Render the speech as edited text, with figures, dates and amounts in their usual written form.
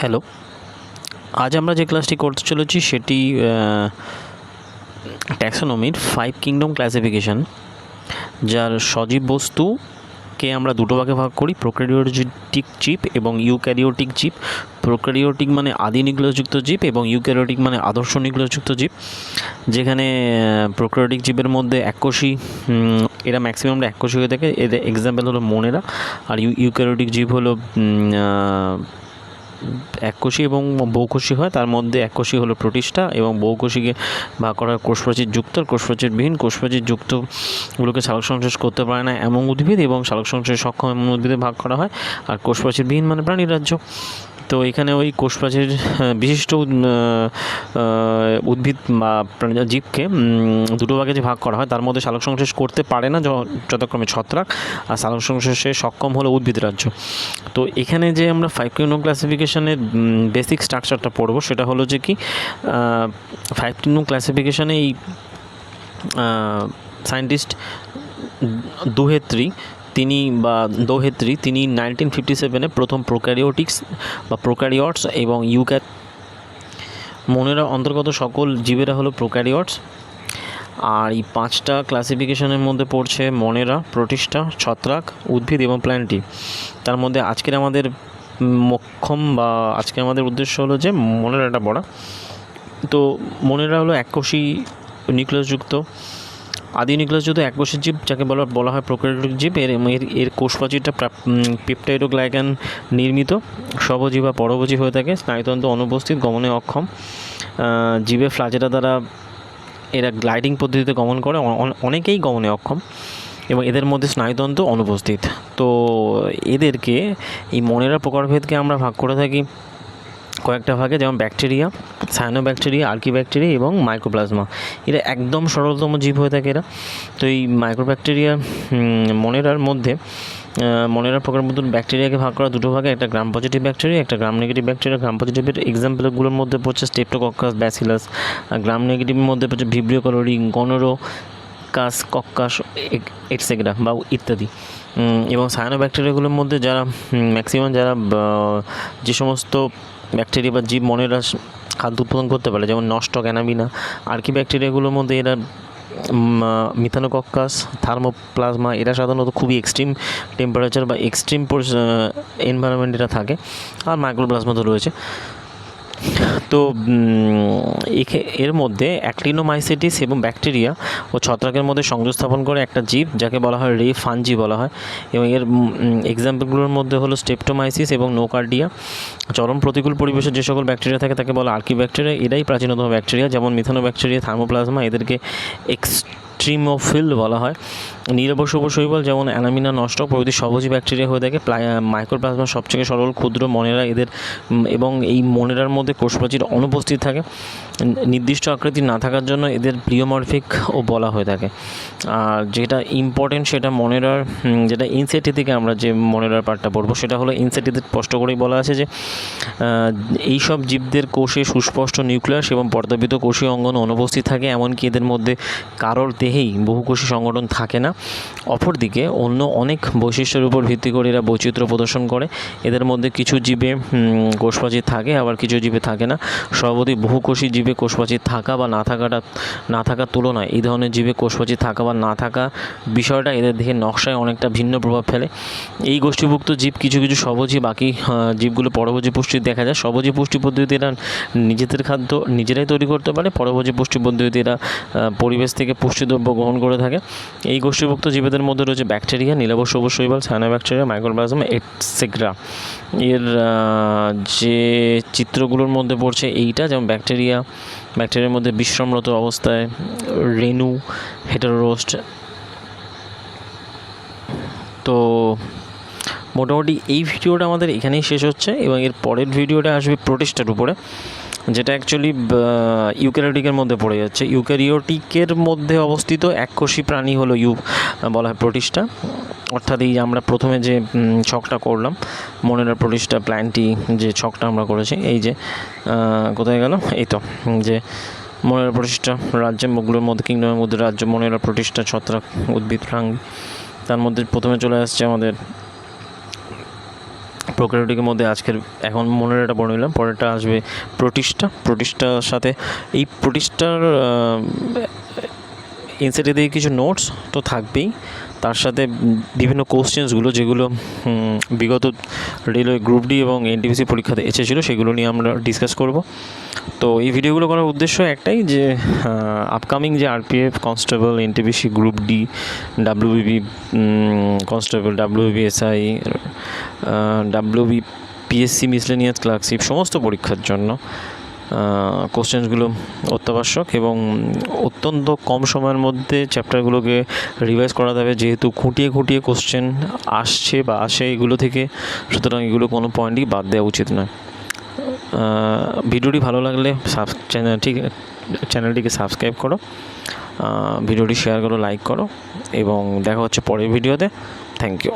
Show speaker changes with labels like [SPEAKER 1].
[SPEAKER 1] Hello, আজ আমরা যে ক্লাসটি করতে চলেছি সেটি ট্যাক্সোনমির 5 কিংডম ক্লাসিফিকেশন, যার সজীব বস্তুকে আমরা দুটো ভাগে ভাগ করি, প্রোক্যারিওটিক জীব এবং ইউক্যারিওটিক জীব। প্রোক্যারিওটিক মানে আদি নিউক্লিয়াসযুক্ত জীব এবং ইউক্যারিওটিক মানে আদর্শ নিউক্লিয়াসযুক্ত জীব। যেখানে প্রোক্যারিওটিক জীবের মধ্যে এককোষী, এরা ম্যাক্সিমামটা এককোষী হয়ে থাকে। এদের এক্সাম্পল হলো মোনেরা। আর ইউক্যারিওটিক জীব হলো এককোষী এবং বহুকোষী হয়। তার মধ্যে এককোষী হলো প্রোটিস্টা এবং বহুকোষীকে ভাগ করা হয় কোষপ্রাচীর যুক্ত আর কোষপ্রাচীর বিহীন। কোষপ্রাচীর যুক্তগুলোকে সালোকসংশ্লেষ করতে পারে না এমন উদ্ভিদ এবং সালোকসংশ্লেষে সক্ষম এমন উদ্ভিদে ভাগ করা হয়। আর কোষপ্রাচীর বিহীন মানে প্রাণী রাজ্য। তো এখানে ওই কোষপ্রাচীর বিশিষ্ট উদ্ভিদ বা জীবকে দুটো ভাগে যে ভাগ করা হয়, তার মধ্যে সালোকসংশ্লেষ করতে পারে না যথাক্রমে ছত্রাক, আর সালোকসংশ্লেষে সক্ষম হলো উদ্ভিদ রাজ্য। তো এখানে যে আমরা 5 কিংডম ক্লাসিফিকেশনের বেসিক স্ট্রাকচারটা পড়বো সেটা হলো যে কি 5 কিংডম ক্লাসিফিকেশনে এই সায়েন্টিস্ট দোহেত্রি তিনি 1957-এ প্রথম প্রোক্যারিওটিক্স বা প্রোক্যারিওটস এবং মোনেরা অন্তর্গত সকল জীবেরা হলো প্রোক্যারিওটস। আর এই 5টা ক্লাসিফিকেশনের মধ্যে পড়ছে মোনেরা, প্রোটিস্টা, ছত্রাক, উদ্ভিদ এবং প্ল্যান্টি। তার মধ্যে আজকের আমাদের উদ্দেশ্য হলো যে মোনেরাটা পড়া। তো মোনেরা হলো এককোষী নিউক্লিয়াসযুক্ত আদি নিউক্লিয়াসযুক্ত এককোষী জীব, যাকে বলা হয় প্রোক্যারিওটিক জীব। এর কোষপ্রাচীরটা পেপটাইডোগ্লাইকান নির্মিত, স্বভোজী বা পরভোজী হয়ে থাকে। স্নায়ুতন্ত্র অনুপস্থিত, গমনে অক্ষম। জীবের ফ্লাজেলা দ্বারা এরা গ্লাইডিং পদ্ধতিতে গমন করে, অনেকেই গমনে অক্ষম এবং এদের মধ্যে স্নায়ুতন্ত্র অনুপস্থিত। তো এদেরকে এই মোনেরা প্রকারভেদকে আমরা ভাগ করে থাকি কয়েকটা ভাগে, যেমন ব্যাকটেরিয়া, সায়ানোব্যাকটেরিয়া, আর্কিব্যাকটেরিয়া এবং মাইক্রোপ্লাজমা। এরা একদম সরলতম জীব হয়ে থাকে এরা। তো এই মাইক্রোব্যাকটেরিয়া মোনেরা প্রকার মধ্যে ব্যাকটেরিয়াকে ভাগ করা দুটো ভাগে, একটা গ্রাম পজিটিভ ব্যাকটেরিয়া, একটা গ্রাম নেগেটিভ ব্যাকটেরিয়া। গ্রাম পজিটিভের এক্সাম্পলগুলোর মধ্যে পড়ছে স্টেপ্টোকক্কাস, ব্যাসিলাস। আর গ্রাম নেগেটিভের মধ্যে পড়ছে ভিব্রিও কলোরি, গনোরোকাস, কক্কাস এটসেট্রা বা ইত্যাদি। এবং সায়ানোব্যাকটেরিয়াগুলোর মধ্যে যারা ম্যাক্সিমাম যে সমস্ত ব্যাকটেরিয়া বা জীব মোনেরা খাদ্য উৎপাদন করতে পারে, যেমন নস্টক, অ্যানাবিনা। আর্কিব্যাকটেরিয়াগুলোর মধ্যে এরা মিথানোকক্কাস, থার্মোপ্লাজমা। এরা সাধারণত খুবই এক্সট্রিম টেম্পারেচার বা এক্সট্রিম এনভায়রনমেন্ট এরা থাকে। আর মাইক্রোপ্লাজমা তো রয়েছে। তো এর মধ্যে অ্যাক্টিনোমাইসিটিস এবং ব্যাকটেরিয়া ও ছত্রাকের মধ্যে সংযোগ স্থাপন করে একটা জীব, যাকে বলা হয় রে ফাঞ্জি বলা হয়। এবং এর এক্সাম্পলগুলোর মধ্যে হলো স্টেপ্টোমাইসিস এবং নোকার্ডিয়া। চরম প্রতিকূল পরিবেশে যে সকল ব্যাকটেরিয়া থাকে তাকে বলা আর্কিব্যাকটেরিয়া। এরাই প্রাচীনতম ব্যাকটেরিয়া, যেমন মিথানোব্যাকটেরিয়া, থার্মোপ্লাজমা। এদেরকে এক্সট্রিমোফিল বলা হয়। নিরবসব শৈবাল যেমন অ্যানামিনা, নস্টক প্রভৃতি স্বভোজী ব্যাকটেরিয়া হয়ে থাকে। মাইক্রোপ্লাজমা সবচেয়ে সরল ক্ষুদ্র মোনেরা এদের, এবং এই মোনেরার মধ্যে কোষপ্রাচীর অনুপস্থিত থাকে। নির্দিষ্ট আকৃতি না থাকার জন্য এদের প্লিওমরফিক ও বলা হয়ে থাকে। আর যেটা ইম্পর্টেন্ট সেটা মোনেরার, যেটা ইনসেটি থেকে আমরা যে মোনেরার পার্টটা পড়বো সেটা হলো ইনসেটিতে স্পষ্ট করেই বলা আছে যে এইসব জীবদের কোষে সুস্পষ্ট নিউক্লিয়াস এবং পর্দাবৃত কোষীয় অঙ্গন অনুপস্থিত থাকে, এমনকি এদের মধ্যে কারোর দেহেই বহুকোষী সংগঠন থাকে না। অপরদিকে অন্য অনেক বৈশিষ্ট্যের উপর ভিত্তি করে এরা বৈচিত্র্য প্রদর্শন করে। এদের মধ্যে কিছু জীবে কোষপ্রাচীর থাকে, আবার কিছু জীবে থাকে না। সর্বদাই বহুকোষী জীবে কোষপ্রাচীর থাকা বা না থাকার তুলনায় এই ধরনের জীবে কোষপ্রাচীর থাকা বা না থাকা বিষয়টা এদের দেহের নকশায় অনেকটা ভিন্ন প্রভাব ফেলে। এই গোষ্ঠীভুক্ত জীব কিছু স্বভোজী, বাকি জীবগুলো পরভোজী পুষ্টি দেখা যায়। স্বভোজী পুষ্টি পদ্ধতিতে এরা নিজেদের খাদ্য নিজেরাই তৈরি করতে পারে। পরভোজী পুষ্টি পদ্ধতিতে এরা পরিবেশ থেকে পুষ্টিদ্রব্য গ্রহণ করে থাকে। এই গোষ্ঠীভুক্ত জীবেদের মধ্যে রয়েছে ব্যাকটেরিয়া, নীলাবসবুজ শৈবাল, সায়ানোব্যাকটেরিয়া, মাইক্রোপ্লাজমা এটসেট্রা। এর যে চিত্রগুলোর মধ্যে পড়ছে এইটা, যেমন ব্যাকটেরিয়ার মধ্যে বিশ্রামরত অবস্থায় রেণু, হেটারোরোস্ট। তো মোটামুটি এই ভিডিওটা আমাদের এখানেই শেষ হচ্ছে এবং এর পরের ভিডিওটা আসবে প্রোটিস্টার উপরে, যেটা অ্যাকচুয়ালি ইউক্যারিওটিকের মধ্যে পড়ে যাচ্ছে। ইউক্যারিওটিকের মধ্যে অবস্থিত এককোষী প্রাণী হলো বলা হয় প্রোটিস্টা। অর্থাৎ এই আমরা প্রথমে যে ছকটা করলাম মোনেরা, প্রোটিস্টা, প্ল্যান্টি, যে ছকটা আমরা করেছি, এই যে কোথায় গেল, এই তো যে মোনেরা, প্রোটিস্টা রাজ্যগুলোর মধ্যে, কিংডমের মধ্যে রাজ্য মোনেরা, প্রোটিস্টা, ছত্রাক, উদ্ভিদ, প্রাণী। তার মধ্যে প্রথমে চলে আসছে আমাদের প্রোক্যারিওটিকের মধ্যে আজকের এখন মনোডাটা বলে নিলাম। পরেরটা আসবে প্রোটিস্টার সাথে এই প্রোটিস্টার ইনসাইটে দিয়ে কিছু নোটস তো থাকবেই, তার সাথে বিভিন্ন কোশ্চেন্সগুলো যেগুলো বিগত রেলওয়ে গ্রুপ ডি এবং এনটিপিসি পরীক্ষাতে এসেছিলো সেগুলো নিয়ে আমরা ডিসকাস করব। তো এই ভিডিওগুলো করার উদ্দেশ্য একটাই যে আপকামিং যে RPF constable, NTPC group D, WBP constable, WBP SI, WBPSC miscellaneous clerkship সমস্ত পরীক্ষার জন্য কোশ্চেন্সগুলো অত্যাবশ্যক এবং অত্যন্ত কম সময়ের মধ্যে চ্যাপ্টারগুলোকে রিভাইজ করা যাবে, যেহেতু খুঁটিয়ে কোশ্চেন আসছে বা আসে এগুলো থেকে, সুতরাং এগুলো কোনো পয়েন্টই বাদ দেওয়া উচিত নয়। ভিডিওটি ভালো লাগলে চ্যানেলটিকে সাবস্ক্রাইব করো, ভিডিওটি শেয়ার করো, লাইক করো এবং দেখা হচ্ছে পরের ভিডিওতে। Thank you.